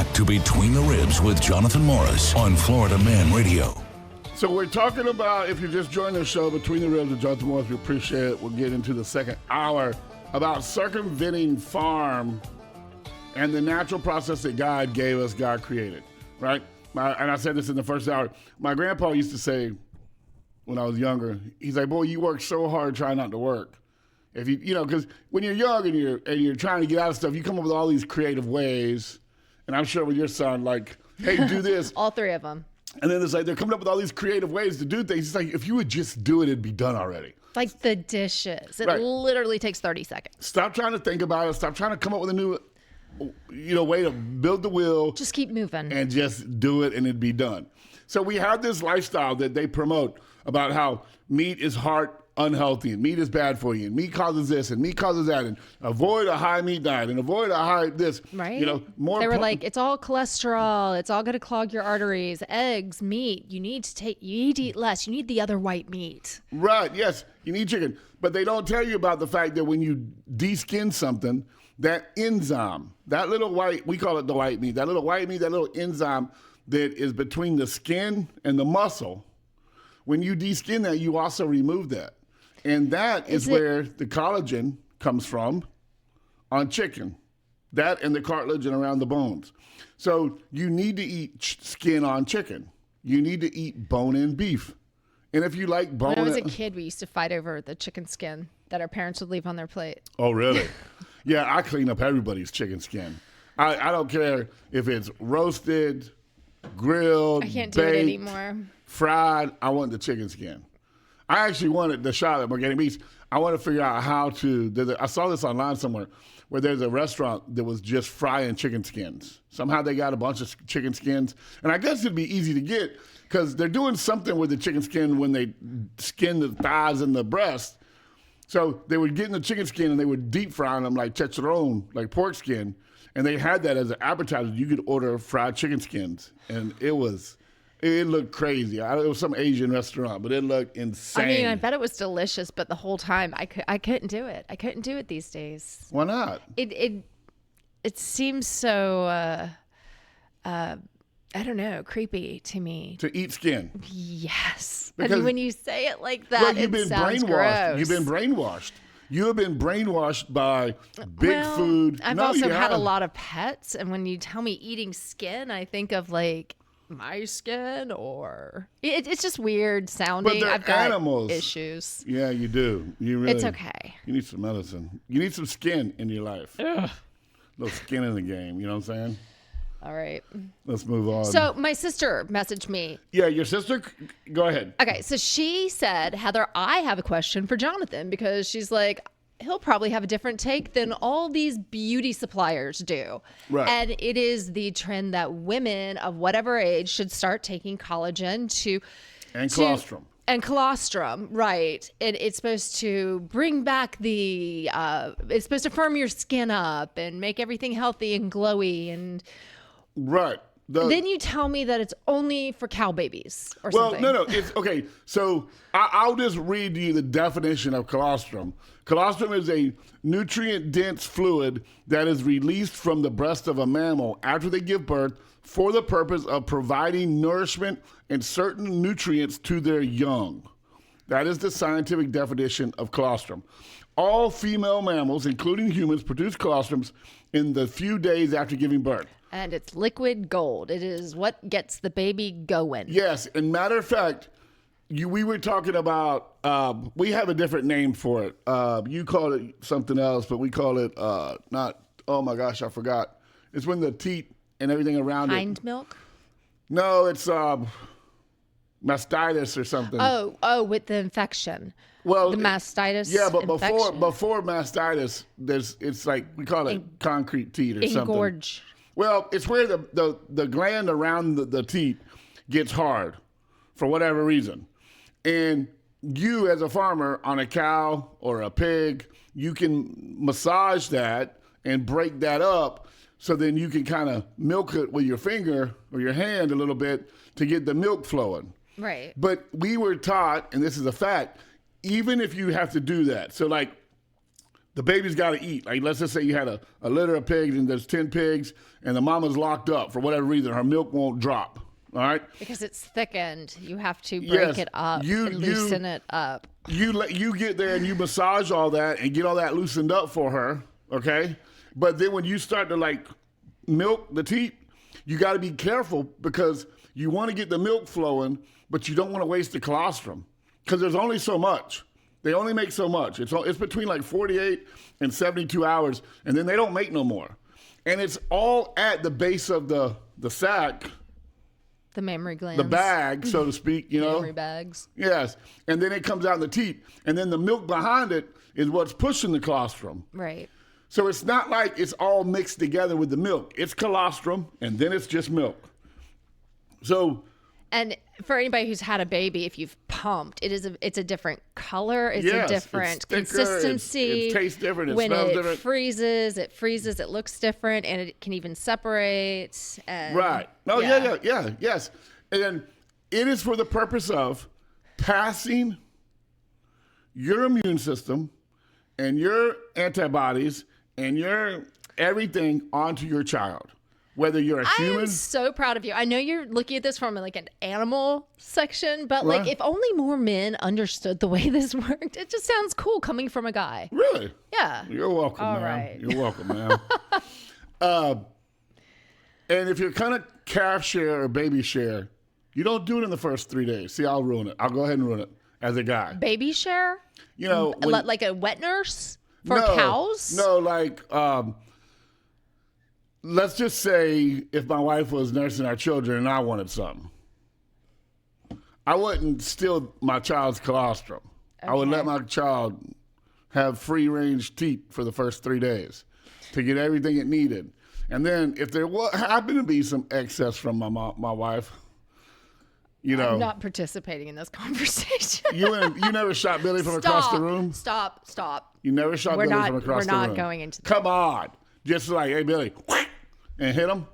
back to Between the Ribs with Jonathan Morris on Florida Man Radio. So we're talking about, if you just joined the show, Between the Ribs with Jonathan Morris, we appreciate it. We'll get into the second hour about circumventing farm and the natural process that God gave us, God created, right? And I said this in the first hour. My grandpa used to say when I was younger, he's like, boy, you work so hard trying not to work. If because when you're young and you're trying to get out of stuff, you come up with all these creative ways. And I'm sure with your son, like, hey, do this. All three of them. And then it's like they're coming up with all these creative ways to do things. It's like, if you would just do it, it'd be done already. Like the dishes. It Right. literally takes 30 seconds. Stop trying to think about it. Stop trying to come up with a new, way to build the wheel. Just keep moving. And just do it and it'd be done. So we have this lifestyle that they promote about how meat is heart unhealthy and meat is bad for you and meat causes this and meat causes that and avoid a high meat diet and avoid a high this. Right. More. They were like, it's all cholesterol. It's all going to clog your arteries. Eggs, meat. You need to eat less. You need the other white meat. Right. Yes. You need chicken. But they don't tell you about the fact that when you de-skin something, that enzyme, that little white, we call it the white meat, that little white meat, that little enzyme that is between the skin and the muscle, when you de-skin that, you also remove that. And that is where the collagen comes from on chicken. That and the cartilage and around the bones. So you need to eat skin on chicken. You need to eat bone-in beef. And if you like bone... When I was a kid, we used to fight over the chicken skin that our parents would leave on their plate. Oh, really? Yeah, I clean up everybody's chicken skin. I don't care if it's roasted, grilled, I can't do baked, it anymore. Fried. I want the chicken skin. I actually wanted the shot at Organic Meats. I want to figure out how to. I saw this online somewhere where there's a restaurant that was just frying chicken skins. Somehow they got a bunch of chicken skins. And I guess it'd be easy to get because they're doing something with the chicken skin when they skin the thighs and the breast. So they would get in the chicken skin and they would deep fry them like chicharron, like pork skin. And they had that as an appetizer. You could order fried chicken skins. And it looked crazy. It was some Asian restaurant, but it looked insane. I mean, I bet it was delicious, but the whole time I couldn't do it. I couldn't do it these days. Why not? It seems so I don't know, creepy to me. To eat skin. Yes. Because, I mean, when you say it like that, well, you've it been sounds brainwashed. gross. You've been brainwashed. You have been brainwashed by big food. I've also had a lot of pets, and when you tell me eating skin, I think of like my skin, or it's just weird sounding. But they're I've got animals. issues. Yeah, you do. It's okay. You need some medicine. You need some skin in your life. A little skin in the game. You know what I'm saying? All right. Let's move on. So my sister messaged me. Yeah, your sister? Go ahead. Okay, so she said, Heather, I have a question for Jonathan, because she's like, he'll probably have a different take than all these beauty suppliers do. Right. And it is the trend that women of whatever age should start taking collagen And colostrum. And colostrum, right. And it's supposed to bring back it's supposed to firm your skin up and make everything healthy and glowy. And Right. then you tell me that it's only for cow babies or something. Well, no. It's okay. So I'll just read you the definition of colostrum. Colostrum is a nutrient-dense fluid that is released from the breast of a mammal after they give birth for the purpose of providing nourishment and certain nutrients to their young. That is the scientific definition of colostrum. All female mammals, including humans, produce colostrums in the few days after giving birth. And it's liquid gold. It is what gets the baby going. Yes, and matter of fact, we were talking about, we have a different name for it. You call it something else, but we call it oh my gosh, I forgot. It's when the teat and everything around Hind milk? No, it's mastitis or something. Oh, with the infection. Well, the mastitis. Yeah, but infection. before mastitis, it's like we call it concrete teat or something. Engorge. Well, it's where the gland around the teat gets hard for whatever reason. And you, as a farmer on a cow or a pig, you can massage that and break that up so then you can kind of milk it with your finger or your hand a little bit to get the milk flowing. Right. But we were taught, and this is a fact, even if you have to do that, so like the baby's got to eat. Like, let's just say you had a litter of pigs and there's 10 pigs and the mama's locked up for whatever reason. Her milk won't drop. All right? Because it's thickened. You have to break Yes, it up you- and loosen it up. You get there and you massage all that and get all that loosened up for her, okay? But then when you start to like milk the teat, you got to be careful because you want to get the milk flowing, but you don't want to waste the colostrum because there's only so much. They only make so much. It's between like 48 and 72 hours, and then they don't make no more. And it's all at the base of the sac, The mammary glands. the bag, so to speak, you know? Mammary bags. Yes. And then it comes out in the teat. And then the milk behind it is what's pushing the colostrum. Right. So it's not like it's all mixed together with the milk. It's colostrum, and then it's just milk. So, And for anybody who's had a baby, if you've pumped, it's a different color. It's yes, a different it's thicker, consistency. It tastes different. It when smells it different. freezes, it looks different, and it can even separate. And Right. Oh, yeah, yes. And then it is for the purpose of passing your immune system and your antibodies and your everything onto your child. Whether you're a I human. am so proud of you. I know you're looking at this from like an animal section, but Right. like if only more men understood the way this worked, it just sounds cool coming from a guy. Really? Yeah. You're welcome, All man. right. You're welcome, man. And if you're kind of calf share or baby share, you don't do it in the first 3 days. See, I'll ruin it. I'll go ahead and ruin it as a guy. Baby share? You know, when- Like a wet nurse for no, cows? No, like, let's just say if my wife was nursing our children and I wanted something, I wouldn't steal my child's colostrum. I would Okay. let my child have free range teat for the first 3 days to get everything it needed. And then if there happened to be some excess from my wife, you know, I'm not participating in this conversation. you never shot Billy from across the room? Stop. You never shot We're Billy not- from across the we're room? not going into that. Come on. Just like, hey, Billy, and hit him?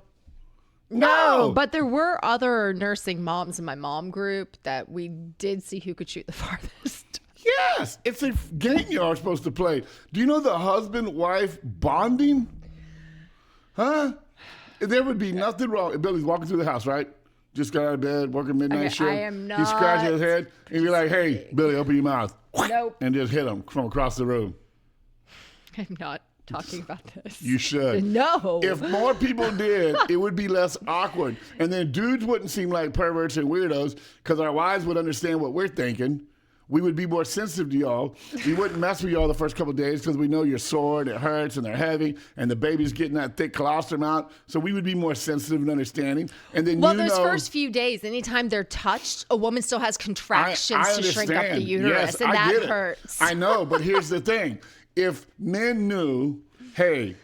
No, but there were other nursing moms in my mom group that we did see who could shoot the farthest. Yes. It's a game you are supposed to play. Do you know the husband-wife bonding? Huh? There would be nothing wrong. Billy's walking through the house, right? Just got out of bed, working midnight Okay, shift. I am He's scratching his not- head, and you're like, hey, Billy, open your mouth. Nope. And just hit him from across the room. I'm not talking about this. You should. No. If more people did, it would be less awkward. And then dudes wouldn't seem like perverts and weirdos because our wives would understand what we're thinking. We would be more sensitive to y'all. We wouldn't mess with y'all the first couple of days because we know you're sore and it hurts and they're heavy and the baby's getting that thick colostrum out. So we would be more sensitive and understanding. And then those first few days, anytime they're touched, a woman still has contractions to shrink up the uterus, Yes, and I that get it. hurts. I know, but here's the thing. If men knew, hey,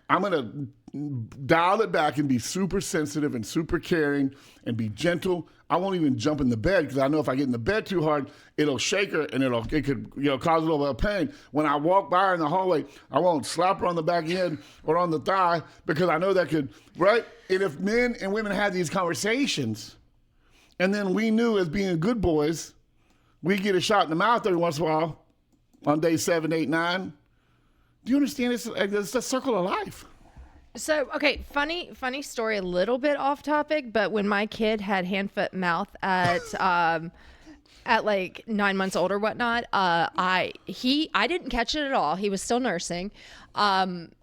I'm going to dial it back and be super sensitive and super caring and be gentle, I won't even jump in the bed because I know if I get in the bed too hard, it'll shake her and it could cause a little bit of pain. When I walk by her in the hallway, I won't slap her on the back end or on the thigh because I know that could, right? And if men and women had these conversations and then we knew as being good boys, we get a shot in the mouth every once in a while on day 7, 8, 9. Do you understand? It's a circle of life. So, okay, funny story, a little bit off topic, but when my kid had hand, foot, mouth at like 9 months old or whatnot, I didn't catch it at all. He was still nursing.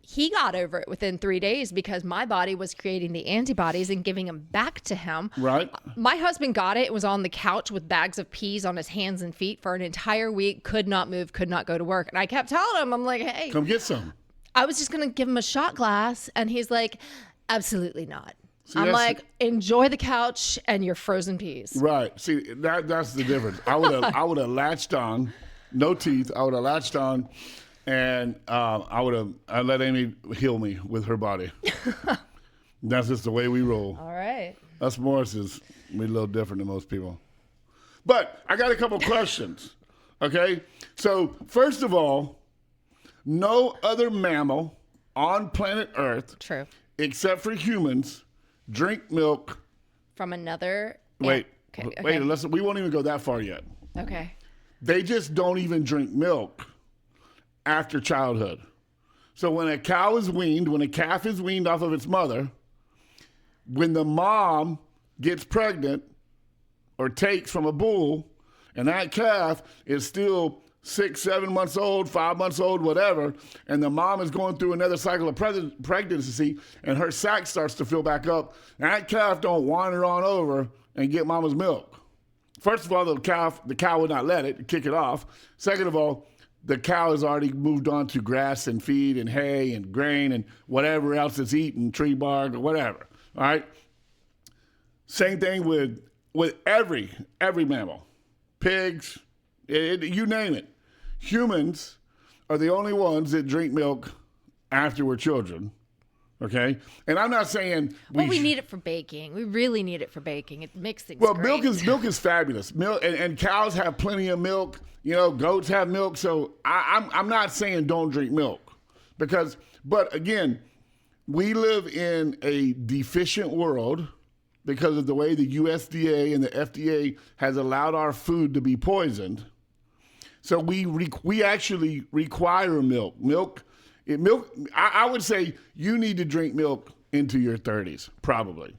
He got over it within 3 days because my body was creating the antibodies and giving them back to him. Right. My husband got it, was on the couch with bags of peas on his hands and feet for an entire week, could not move, could not go to work. And I kept telling him, I'm like, hey, Come get some. I was just going to give him a shot glass. And he's like, absolutely not. See, I'm that's- like, enjoy the couch and your frozen peas. Right. See, that's the difference. I would have latched on, no teeth. I would have latched on, and I let Amy heal me with her body. That's just the way we roll. All right. Us Morrises, we're a little different than most people. But I got a couple questions. Okay. So first of all, no other mammal on planet Earth, True. except for humans, drink milk. From another. Wait, Okay. wait. We won't even go that far yet. Okay. They just don't even drink milk after childhood. So when a cow is weaned, when a calf is weaned off of its mother, when the mom gets pregnant or takes from a bull, and that calf is still 6, 7 months old, 5 months old, whatever, and the mom is going through another cycle of pregnancy, and her sac starts to fill back up, that calf don't wander on over and get mama's milk. First of all, the cow would not let it, kick it off. Second of all, the cow has already moved on to grass and feed and hay and grain and whatever else it's eating, tree bark or whatever. All right. Same thing with every mammal, pigs, you name it. Humans are the only ones that drink milk after we're children. Okay, and I'm not saying we need it for baking. We really need it for baking. It makes things well. Great. Milk is fabulous. Milk and cows have plenty of milk. You know, goats have milk. So I'm not saying don't drink milk, but again, we live in a deficient world because of the way the USDA and the FDA has allowed our food to be poisoned. So we actually require milk. I would say you need to drink milk into your 30s, probably.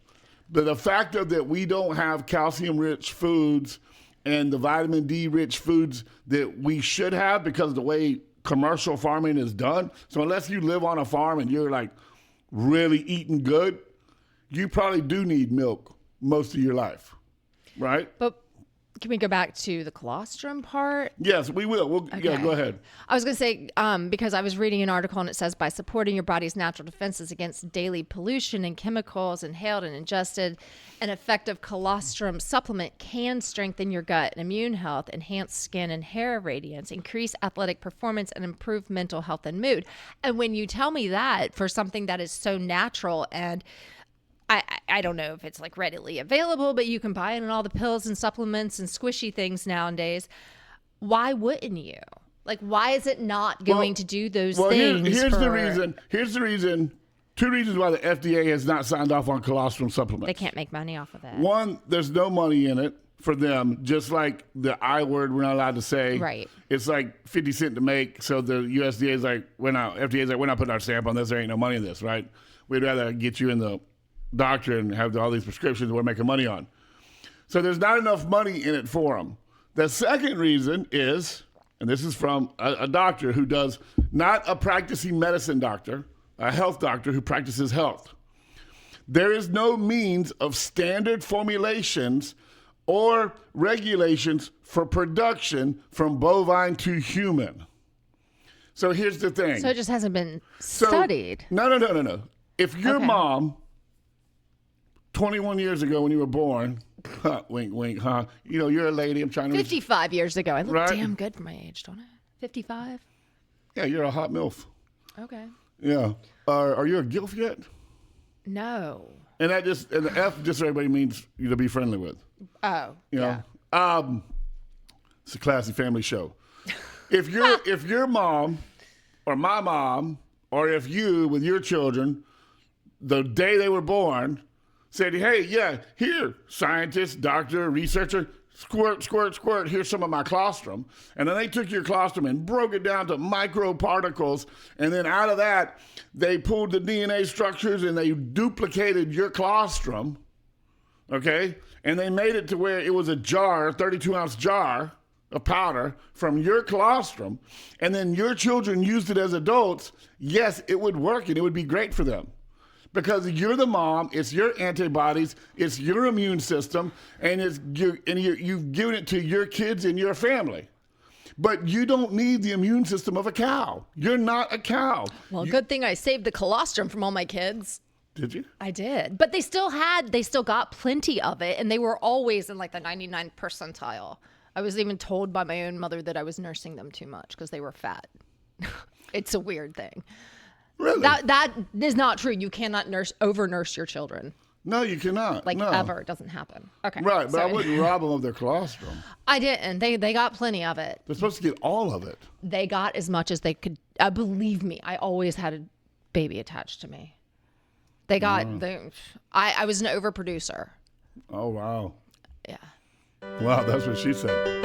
But the fact that we don't have calcium-rich foods and the vitamin D-rich foods that we should have because of the way commercial farming is done. So unless you live on a farm and you're like really eating good, you probably do need milk most of your life, right? But can we go back to the colostrum part? Yes, we will. Yeah, go ahead. I was going to say, because I was reading an article and it says, by supporting your body's natural defenses against daily pollution and chemicals inhaled and ingested, an effective colostrum supplement can strengthen your gut and immune health, enhance skin and hair radiance, increase athletic performance, and improve mental health and mood. And when you tell me that for something that is so natural, and I don't know if it's like readily available, but you can buy it in all the pills and supplements and squishy things nowadays. Why wouldn't you? Like, why is it not going to do those things? Here's the reason. Here's the reason. 2 reasons why the FDA has not signed off on colostrum supplements. They can't make money off of it. One, there's no money in it for them, just like the I word we're not allowed to say. Right. It's like 50 cents to make. So the USDA is like, FDA is like, we're not putting our stamp on this. There ain't no money in this, right? We'd rather get you in the doctor and have all these prescriptions we're making money on. So there's not enough money in it for them. The second reason is, and this is from a doctor who does, not a practicing medicine doctor, a health doctor who practices health. There is no means of standard formulations or regulations for production from bovine to human. So here's the thing. So it just hasn't been studied. No. If your mom 21 years ago when you were born, wink, wink, huh? You know, you're a lady. I'm trying to... 55 years ago. I look right? damn good for my age, don't I? 55? Yeah, you're a hot MILF. Okay. Yeah. Are you a GILF yet? No. And the F just so everybody means you to be friendly with. Oh, You know? It's a classy family show. If your mom or my mom, or if you with your children, the day they were born, said, hey, yeah, here, scientist, doctor, researcher, squirt, squirt, squirt, here's some of my colostrum. And then they took your colostrum and broke it down to microparticles. And then out of that, they pulled the DNA structures and they duplicated your colostrum, okay? And they made it to where it was a jar, 32-ounce jar of powder from your colostrum. And then your children used it as adults. Yes, it would work and it would be great for them. Because you're the mom, it's your antibodies, it's your immune system, and you've given it to your kids and your family. But you don't need the immune system of a cow. You're not a cow. Well, good thing I saved the colostrum from all my kids. Did you? I did. But they still got plenty of it, and they were always in like the 99th percentile. I was even told by my own mother that I was nursing them too much because they were fat. It's a weird thing. Really? That is not true. You cannot over-nurse your children. No, you cannot. Like, no. ever. It doesn't happen. Okay. Right, but I wouldn't rob them of their colostrum. I didn't. They got plenty of it. They're supposed to get all of it. They got as much as they could. Believe me, I always had a baby attached to me. They got... I was an overproducer. Oh, wow. Yeah. Wow, that's what she said.